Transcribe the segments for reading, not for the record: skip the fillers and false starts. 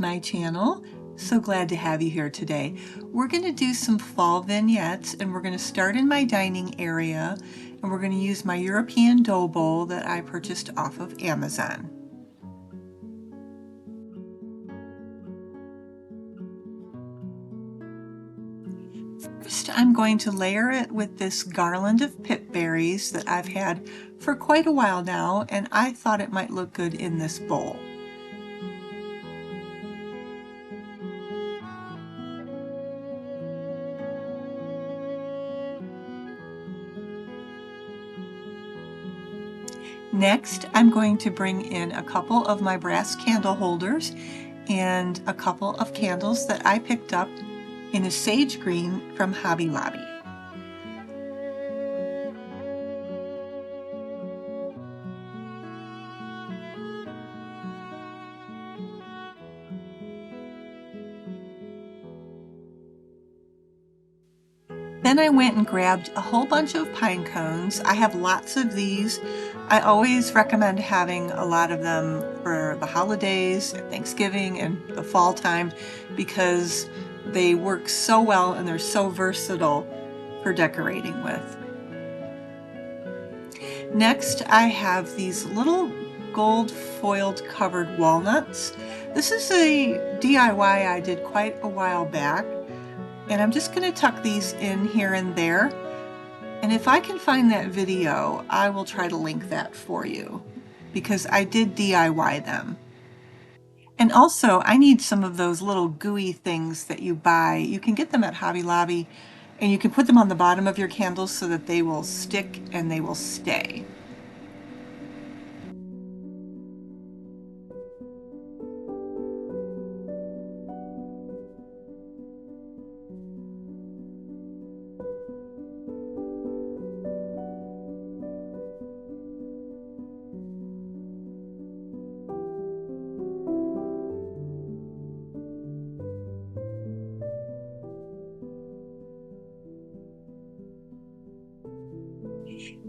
my channel. So glad to have you here today. We're going to do some fall vignettes, and we're going to start in my dining area, and we're going to use my European dough bowl that I purchased off of Amazon. First, I'm going to layer it with this garland of pip berries that I've had for quite a while now, and I thought it might look good in this bowl. Next, I'm going to bring in a couple of my brass candle holders and a couple of candles that I picked up in a sage green from Hobby Lobby. Then I went and grabbed a whole bunch of pine cones. I have lots of these. I always recommend having a lot of them for the holidays, Thanksgiving, and the fall time because they work so well and they're so versatile for decorating with. Next, I have these little gold foiled covered walnuts. This is a DIY I did quite a while back. And I'm just going to tuck these in here and there. And if I can find that video, I will try to link that for you because I did DIY them. And also, I need some of those little gooey things that you buy. You can get them at Hobby Lobby, and you can put them on the bottom of your candles so that they will stick and they will stay.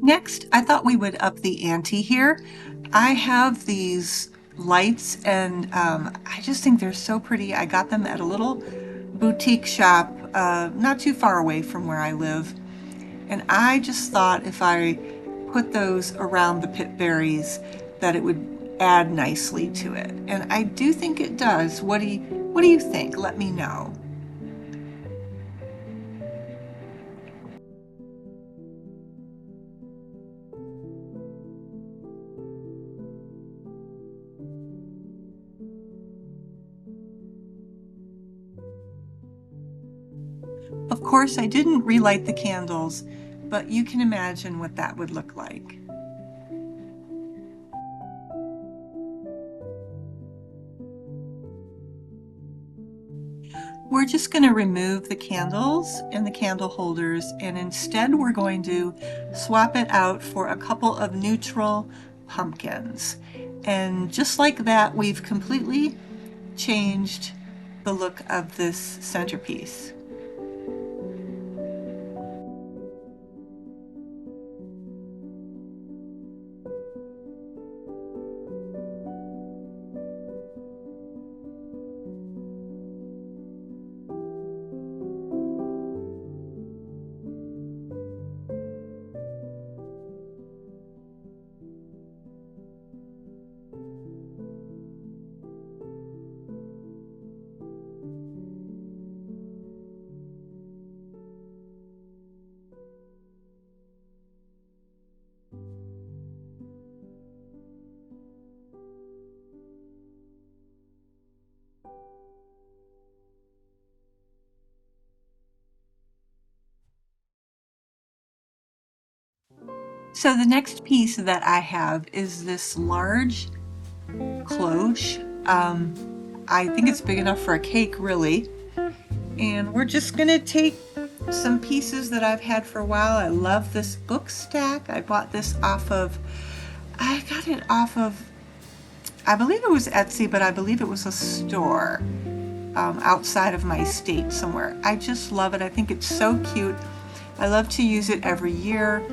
Next, I thought we would up the ante here. I have these lights and I just think they're so pretty. I got them at a little boutique shop not too far away from where I live. And I just thought if I put those around the pip berries that it would add nicely to it. And I do think it does. What do you think? Let me know. Of course, I didn't relight the candles, but you can imagine what that would look like. We're just going to remove the candles and the candle holders, and instead we're going to swap it out for a couple of neutral pumpkins. And just like that, we've completely changed the look of this centerpiece. So the next piece that I have is this large cloche. I think it's big enough for a cake, really. And we're just gonna take some pieces that I've had for a while. I love this book stack. I bought this I got it off of, I believe it was Etsy, but I believe it was a store outside of my state somewhere. I just love it. I think it's so cute. I love to use it every year.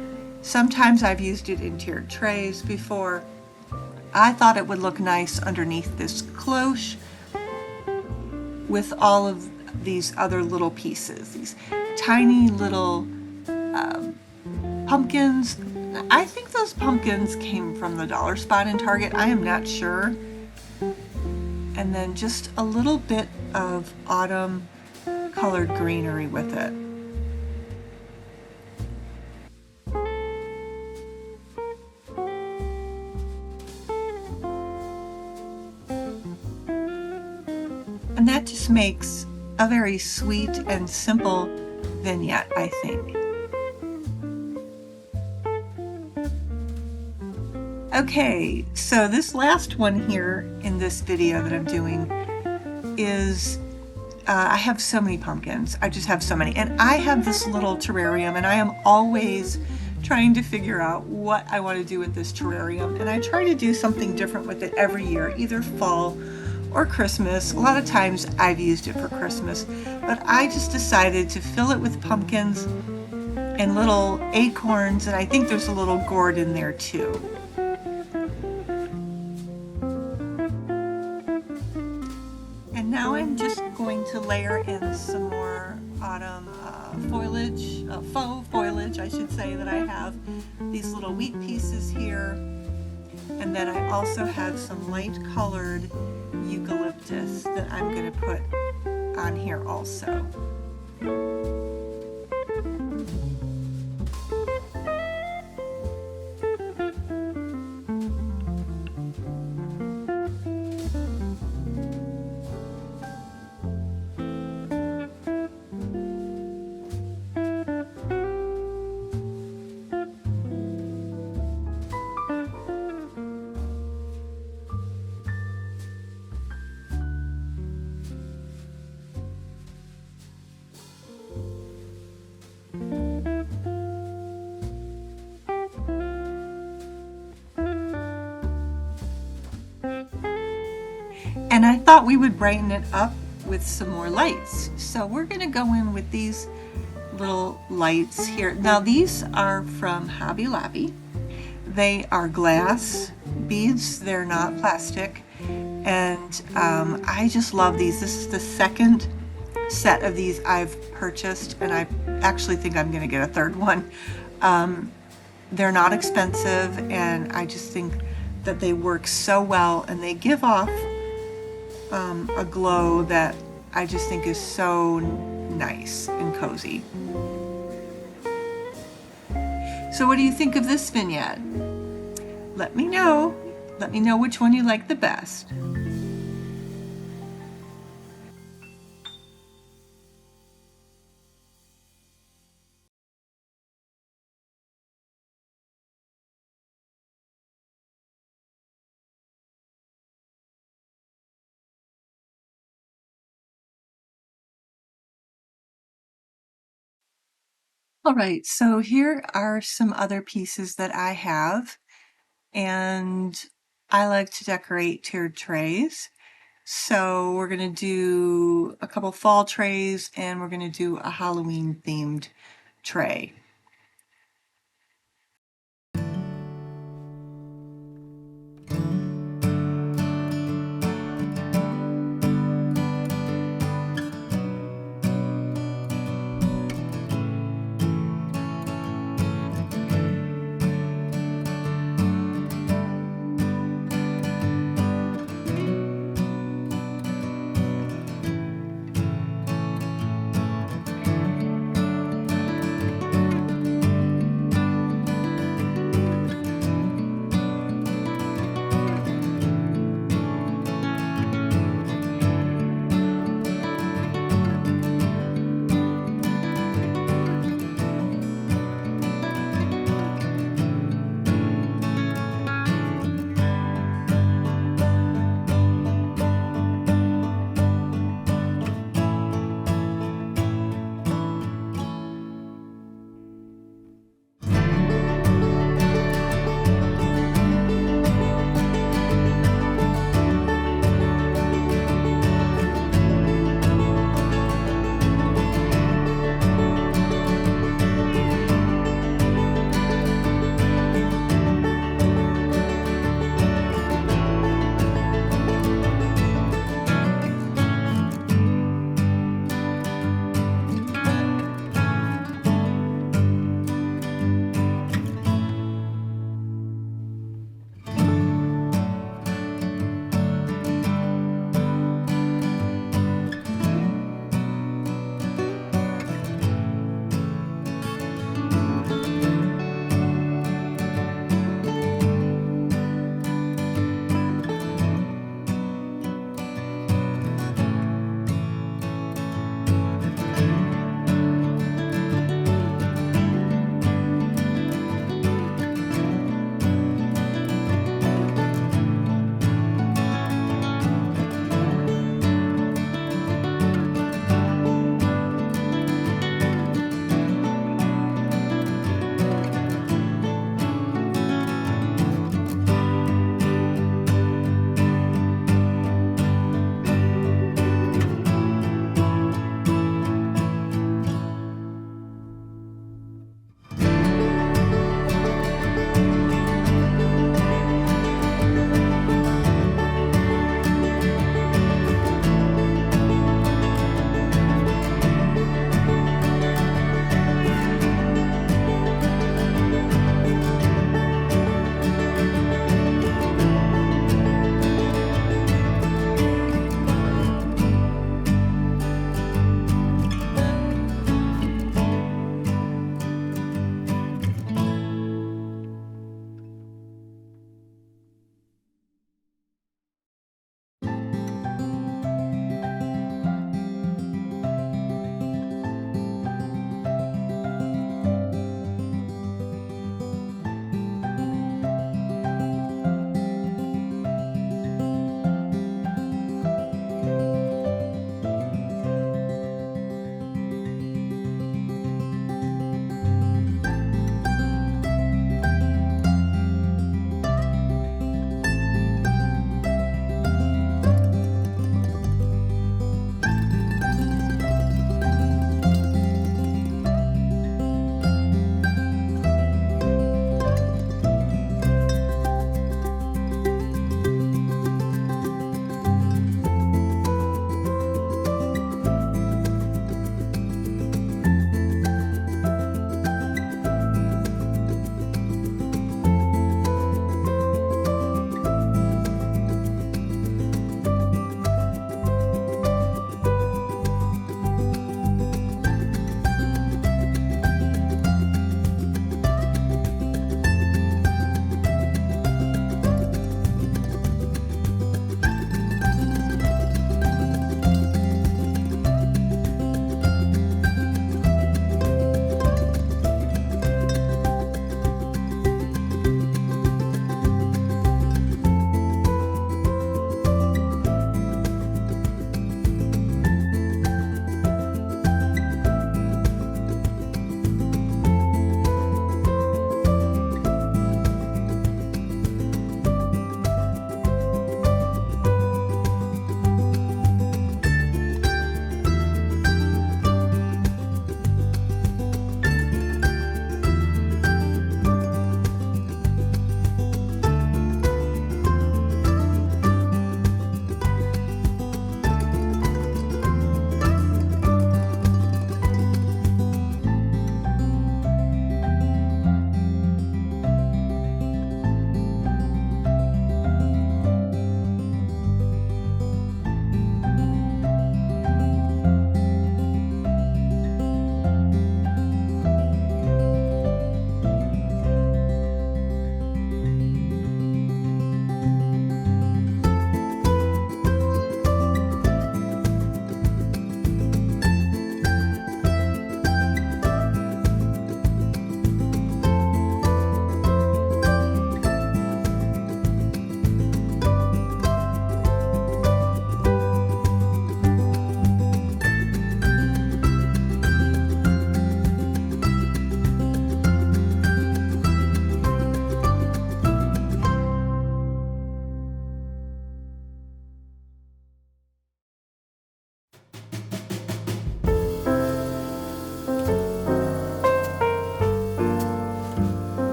Sometimes I've used it in tiered trays before. I thought it would look nice underneath this cloche. with all of these other little pieces, these tiny little pumpkins. I think those pumpkins came from the dollar spot in Target. I am not sure. And then just a little bit of autumn colored greenery with it. And that just makes a very sweet and simple vignette, I think. Okay, so this last one here in this video that I'm doing is, I have so many pumpkins. I just have so many. And I have this little terrarium, and I am always trying to figure out what I want to do with this terrarium. And I try to do something different with it every year, either fall or Christmas. A lot of times I've used it for Christmas, but I just decided to fill it with pumpkins and little acorns, and I think there's a little gourd in there too. And now I'm just going to layer in some more autumn foliage, faux foliage I should say, that I have these little wheat pieces here, and then I also have some light colored eucalyptus that I'm going to put on here also. And I thought we would brighten it up with some more lights. So we're going to go in with these little lights here. Now these are from Hobby Lobby. They are glass beads, they're not plastic. And I just love these. This is the second set of these I've purchased, and I actually think I'm going to get a third one. They're not expensive, and I just think that they work so well, and they give off a glow that I just think is so nice and cozy. So what do you think of this vignette? Let me know. Let me know which one you like the best. All right, so here are some other pieces that I have, and I like to decorate tiered trays. So we're going to do a couple fall trays, and we're going to do a Halloween themed tray.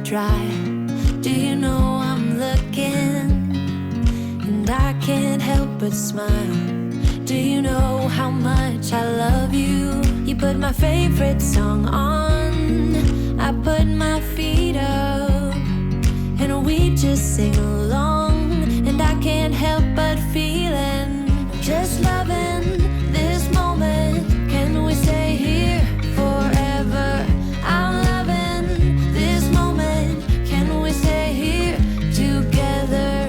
dry. Do you know I'm looking? And I can't help but smile. Do you know how much I love you? You put my favorite song on, I put my feet up, and we just sing along. And I can't help but feeling, just loving this moment. Can we stay here forever? I'm loving this moment. Can we stay here together?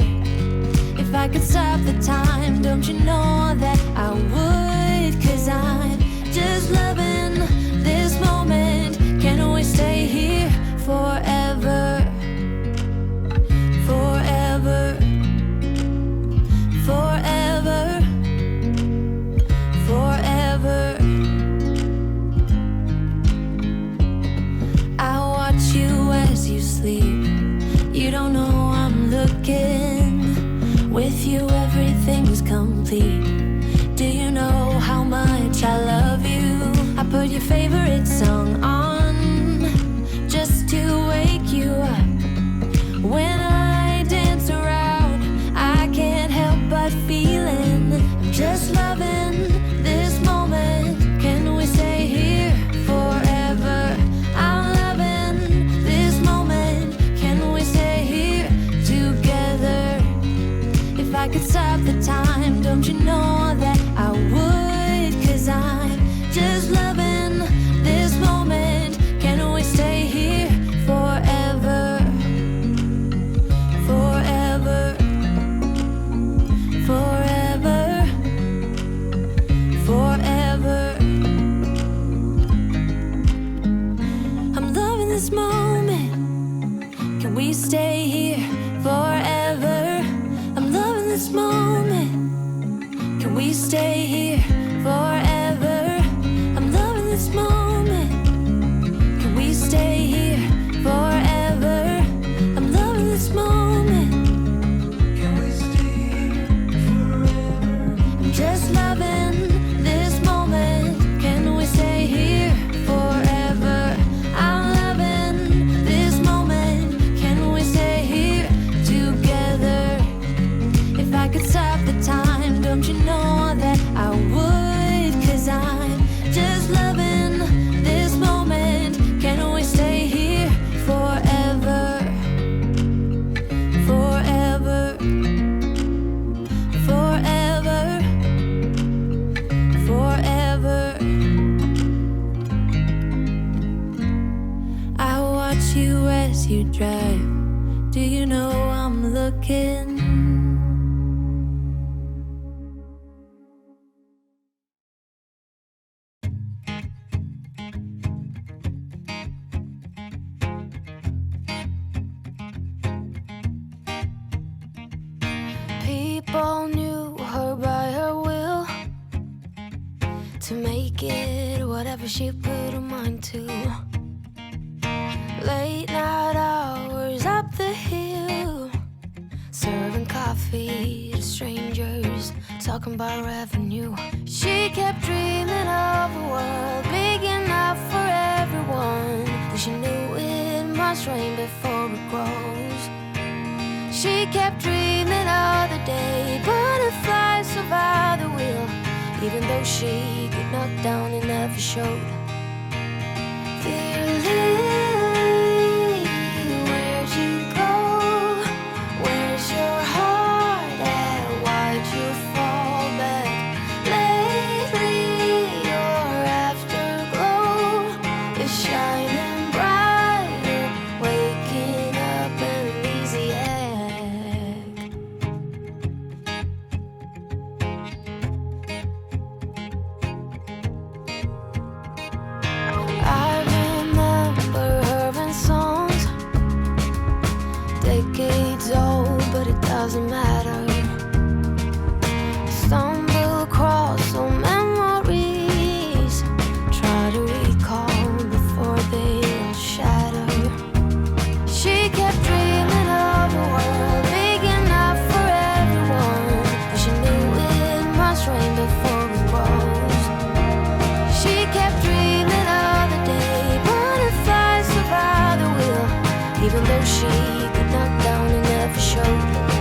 If I could stop the time, don't you know that I would? 'Cause I'm just loving this moment. Can we stay here forever? Forever. Forever. Forever. I watch you as you sleep. You don't know I'm looking. With you everything's complete. Do you know how much I love you? I put your favorite song on just to wake you up. When I dance around, I can't help but feeling, I'm just loving this moment. Can we stay here forever? I'm loving this moment. Can we stay here together? If I could stop the time, don't you know that I would? 'Cause I'm just loving this moment. Can we stay here forever? Forever. Forever. Forever. I'm loving this moment. Can we stay here forever? I'm loving this moment. Can we stay here forever? I'm loving this moment. Can we stay here forever? I'm loving this moment. Can we stay here forever? I'm just loving this moment. Can we stay here forever? I'm loving this moment. Can we stay here together? If I could stop the time, don't you know that I would? 'Cause I'm just loving this moment. Can we stay here forever? Forever. Forever. Forever. I watch you as you drive. Do you know I'm looking? People knew her by her will, to make it whatever she put her mind to. Late night hours up the hill, serving coffee to strangers, talking about revenue. She kept dreaming of a world big enough for everyone, but she knew it must rain before it grows. She kept dreaming of the day butterflies survived the wheel. Even though she got knocked down, it never showed. Dear Lily, where'd you go? Where's your heart at? Why'd you fall back? Lately your afterglow is shining brighter, waking up an easy egg. I remember her in songs, decades old, but it doesn't matter. Stumble across some memories, try to recall before they all shatter. She kept dreaming of a world big enough for everyone, but she knew it must rain before it grows. She kept dreaming of the day butterflies survive the wheel, even though she got knocked down and never showed.